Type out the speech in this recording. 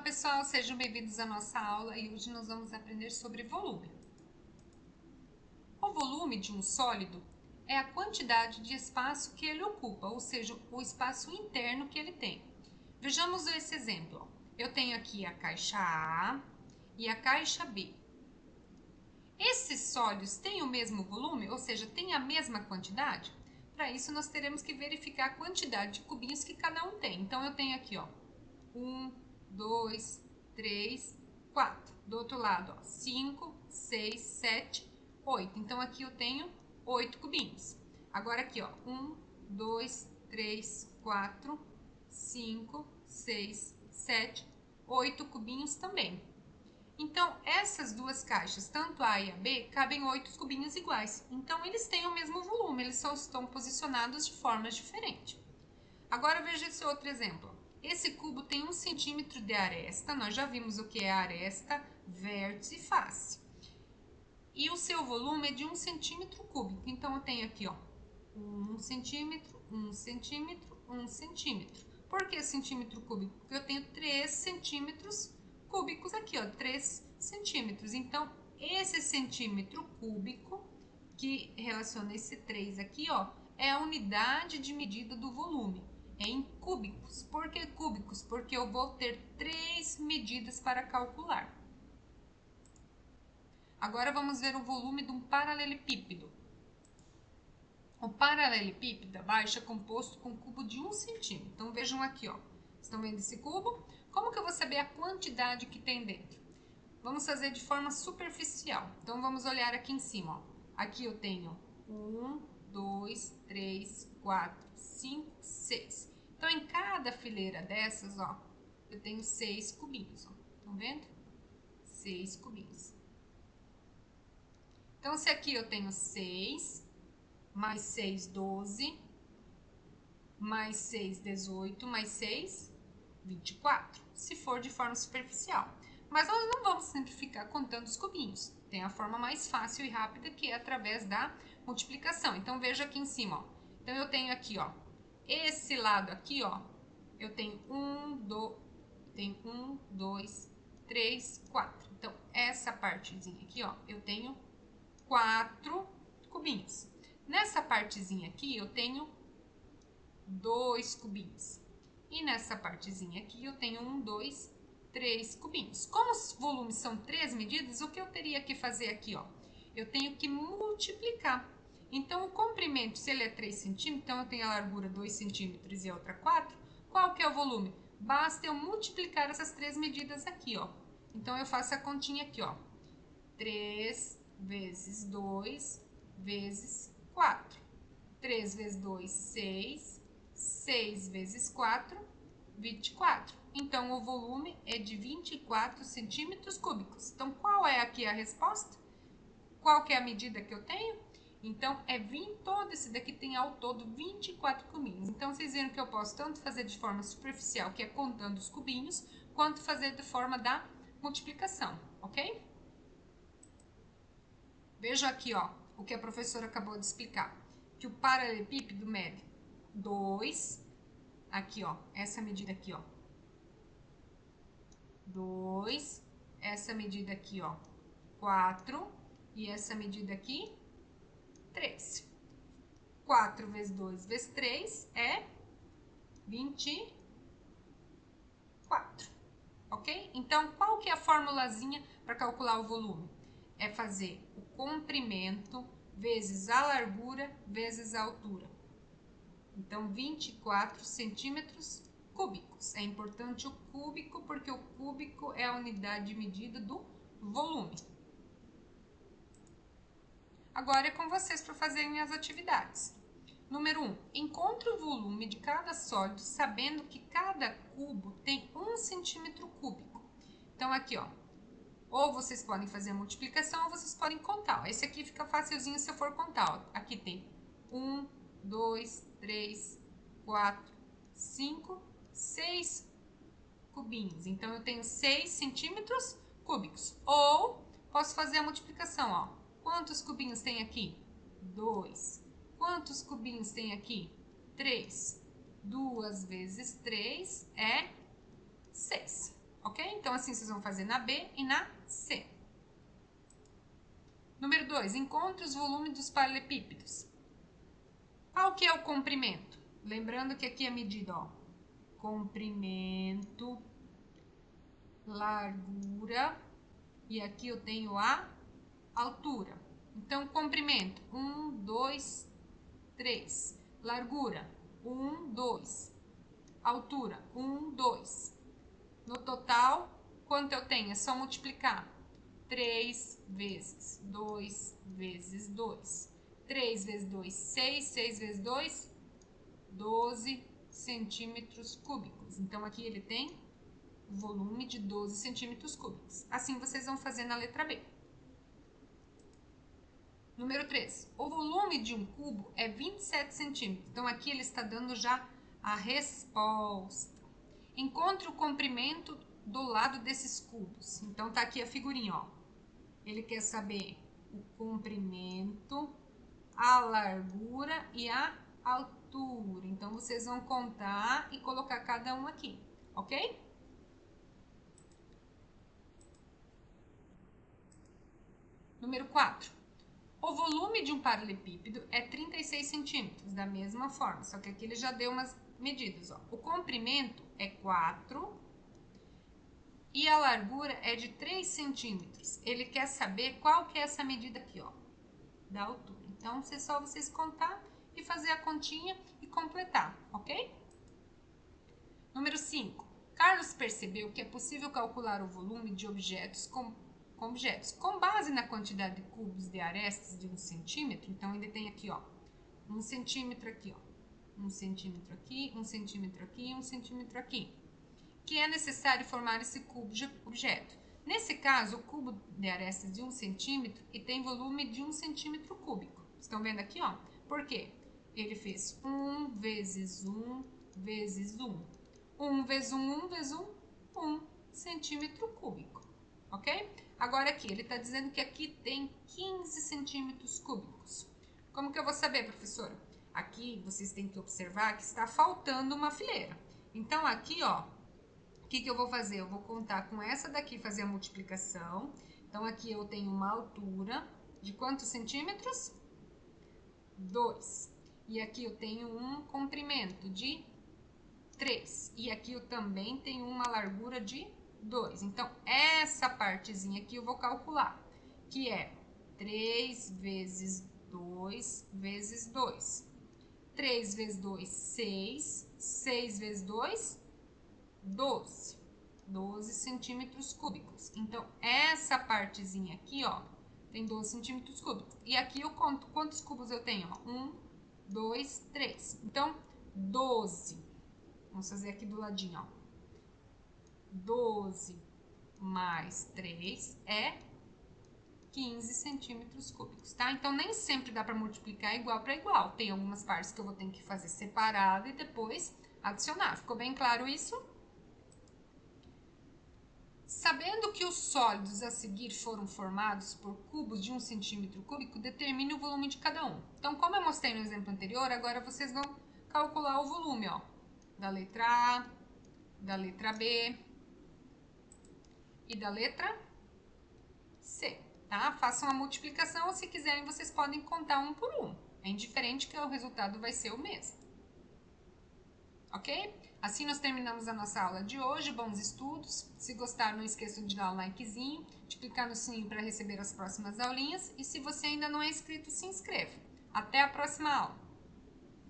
pessoal, sejam bem-vindos à nossa aula e hoje nós vamos aprender sobre volume. O volume de um sólido é a quantidade de espaço que ele ocupa, ou seja, o espaço interno que ele tem. Vejamos esse exemplo. Eu tenho aqui a caixa A e a caixa B. Esses sólidos têm o mesmo volume, ou seja, têm a mesma quantidade? Para isso, nós teremos que verificar a quantidade de cubinhos que cada um tem. Então, eu tenho aqui, ó, 1, 2, 3, 4. Do outro lado, ó, 5, 6, 7, 8. Então, aqui eu tenho 8 cubinhos. Agora aqui, ó, 1, 2, 3, 4, 5, 6, 7, 8 cubinhos também. Então, essas duas caixas, tanto A e a B, cabem 8 cubinhos iguais. Então, eles têm o mesmo volume, eles só estão posicionados de formas diferentes. Agora, veja esse outro exemplo. Esse cubo tem 1 centímetro de aresta, nós já vimos o que é aresta, vértice e face. E o seu volume é de 1 centímetro cúbico. Então, eu tenho aqui, ó, 1 centímetro, 1 centímetro, 1 centímetro. Por que centímetro cúbico? Porque eu tenho 3 centímetros cúbicos aqui, ó, 3 centímetros. Então, esse centímetro cúbico, que relaciona esse 3 aqui, ó, é a unidade de medida do volume. É em cúbicos. Por que cúbicos? Porque eu vou ter 3 medidas para calcular. Agora vamos ver o volume de um paralelepípedo. O paralelepípedo abaixo é composto com um cubo de 1 centímetro. Então vejam aqui, ó. Estão vendo esse cubo? Como que eu vou saber a quantidade que tem dentro? Vamos fazer de forma superficial. Então vamos olhar aqui em cima, ó. Aqui eu tenho 1, 2, 3, 4, 5, 6. Então em cada fileira dessas, ó, eu tenho 6 cubinhos, ó. Estão vendo? 6 cubinhos. Então se aqui eu tenho 6, mais 6, 12, mais 6, 18, mais 6, 24, se for de forma superficial. Mas nós não vamos simplificar contando os cubinhos. Tem a forma mais fácil e rápida, que é através da multiplicação. Então, veja aqui em cima, ó. Então, eu tenho aqui, ó, esse lado aqui, ó, eu tenho 1, 2, 3, 4. Então, essa partezinha aqui, ó, eu tenho 4 cubinhos. Nessa partezinha aqui, eu tenho 2 cubinhos. E nessa partezinha aqui, eu tenho 1, 2, 3 cubinhos. Como os volumes são 3 medidas, o que eu teria que fazer aqui, ó? Eu tenho que multiplicar. Então, o comprimento, se ele é 3 centímetros, então eu tenho a largura 2 centímetros e a outra 4. Qual que é o volume? Basta eu multiplicar essas 3 medidas aqui, ó. Então, eu faço a continha aqui, ó. 3 vezes 2 vezes 4. 3 vezes 2, 6. 6 vezes 4, 24. Então, o volume é de 24 centímetros cúbicos. Então, qual é aqui a resposta? Qual que é a medida que eu tenho? Então, todo esse daqui tem ao todo 24 cubinhos. Então, vocês viram que eu posso tanto fazer de forma superficial, que é contando os cubinhos, quanto fazer de forma da multiplicação, ok? Veja aqui, ó, o que a professora acabou de explicar. Que o paralelepípedo mede 2, aqui, ó, essa medida aqui, ó, 2, essa medida aqui, ó, 4, e essa medida aqui, 3. 4 vezes 2 vezes 3 é 24, ok? Então, qual que é a formulazinha para calcular o volume? É fazer o comprimento vezes a largura vezes a altura. Então, 24 centímetros cúbicos. É importante o cúbico, porque o cúbico é a unidade de medida do volume. Agora é com vocês para fazerem as atividades. Número 1. Encontre o volume de cada sólido, sabendo que cada cubo tem 1 centímetro cúbico. Então, aqui, ó. Ou vocês podem fazer a multiplicação, ou vocês podem contar. Esse aqui fica facilzinho se eu for contar, ó. Aqui tem 1, 2, 3, 4, 5, 6 cubinhos. Então, eu tenho 6 centímetros cúbicos. Ou posso fazer a multiplicação, ó. Quantos cubinhos tem aqui? 2. Quantos cubinhos tem aqui? 3. 2 vezes 3 é 6. ok? Então, assim vocês vão fazer na B e na C. Número 2, encontre os volumes dos paralelepípedos. Qual que é o comprimento? Lembrando que aqui é medida, ó, comprimento, largura, e aqui eu tenho a altura. Então, comprimento, 1, 2, 3. Largura, 1, 2. Altura, 1, 2. No total, quanto eu tenho? É só multiplicar. 3 vezes 2 vezes 2. 3 vezes 2, 6. 6 vezes 2, 12 centímetros cúbicos. Então, aqui ele tem o volume de 12 centímetros cúbicos. Assim, vocês vão fazer na letra B. Número 3. O volume de um cubo é 27 centímetros. Então, aqui ele está dando já a resposta. Encontre o comprimento do lado desses cubos. Então, tá aqui a figurinha, ó. Ele quer saber o comprimento, a largura e a altura. Então, vocês vão contar e colocar cada um aqui, ok? Número 4. O volume de um paralelepípedo é 36 centímetros, da mesma forma, só que aqui ele já deu umas medidas, ó. O comprimento é 4 e a largura é de 3 centímetros. Ele quer saber qual que é essa medida aqui, ó, da altura. Então, é só vocês contar e fazer a continha e completar, ok? Número 5. Carlos percebeu que é possível calcular o volume de objetos com base na quantidade de cubos de arestas de 1 centímetro. Então, ele tem aqui, ó, 1 centímetro aqui, ó, 1 centímetro aqui, 1 centímetro aqui, 1 centímetro aqui, que é necessário formar esse cubo de objeto. Nesse caso, o cubo de arestas de 1 centímetro e tem volume de 1 centímetro cúbico. Estão vendo aqui, ó? Por quê? Ele fez 1 vezes 1 vezes 1. 1 vezes 1, 1 vezes 1, 1 centímetro cúbico, ok? Agora aqui, ele está dizendo que aqui tem 15 centímetros cúbicos. Como que eu vou saber, professora? Aqui vocês têm que observar que está faltando uma fileira. Então aqui, ó, o que eu vou fazer? Eu vou contar com essa daqui, fazer a multiplicação. Então aqui eu tenho uma altura de quantos centímetros? 2. E aqui eu tenho um comprimento de 3. E aqui eu também tenho uma largura de 2. Então, essa partezinha aqui eu vou calcular, que é 3 vezes 2 vezes 2. 3 vezes 2, 6. 6 vezes 2, 12. 12 centímetros cúbicos. Então, essa partezinha aqui, ó, tem 12 centímetros cúbicos. E aqui eu conto quantos cubos eu tenho, ó. 1, 2, 3. Então, 12. Vamos fazer aqui do ladinho, ó. 12 mais 3 é 15 centímetros cúbicos, tá? Então, nem sempre dá para multiplicar igual para igual. Tem algumas partes que eu vou ter que fazer separado e depois adicionar. Ficou bem claro isso? Sabendo que os sólidos a seguir foram formados por cubos de 1 centímetro cúbico, determine o volume de cada um. Então, como eu mostrei no exemplo anterior, agora vocês vão calcular o volume, ó, da letra A, da letra B e da letra C, tá? Façam a multiplicação ou, se quiserem, vocês podem contar um por um. É indiferente, que o resultado vai ser o mesmo. Ok? Assim nós terminamos a nossa aula de hoje. Bons estudos. Se gostaram, não esqueçam de dar um likezinho, de clicar no sininho para receber as próximas aulinhas. E se você ainda não é inscrito, se inscreva. Até a próxima aula!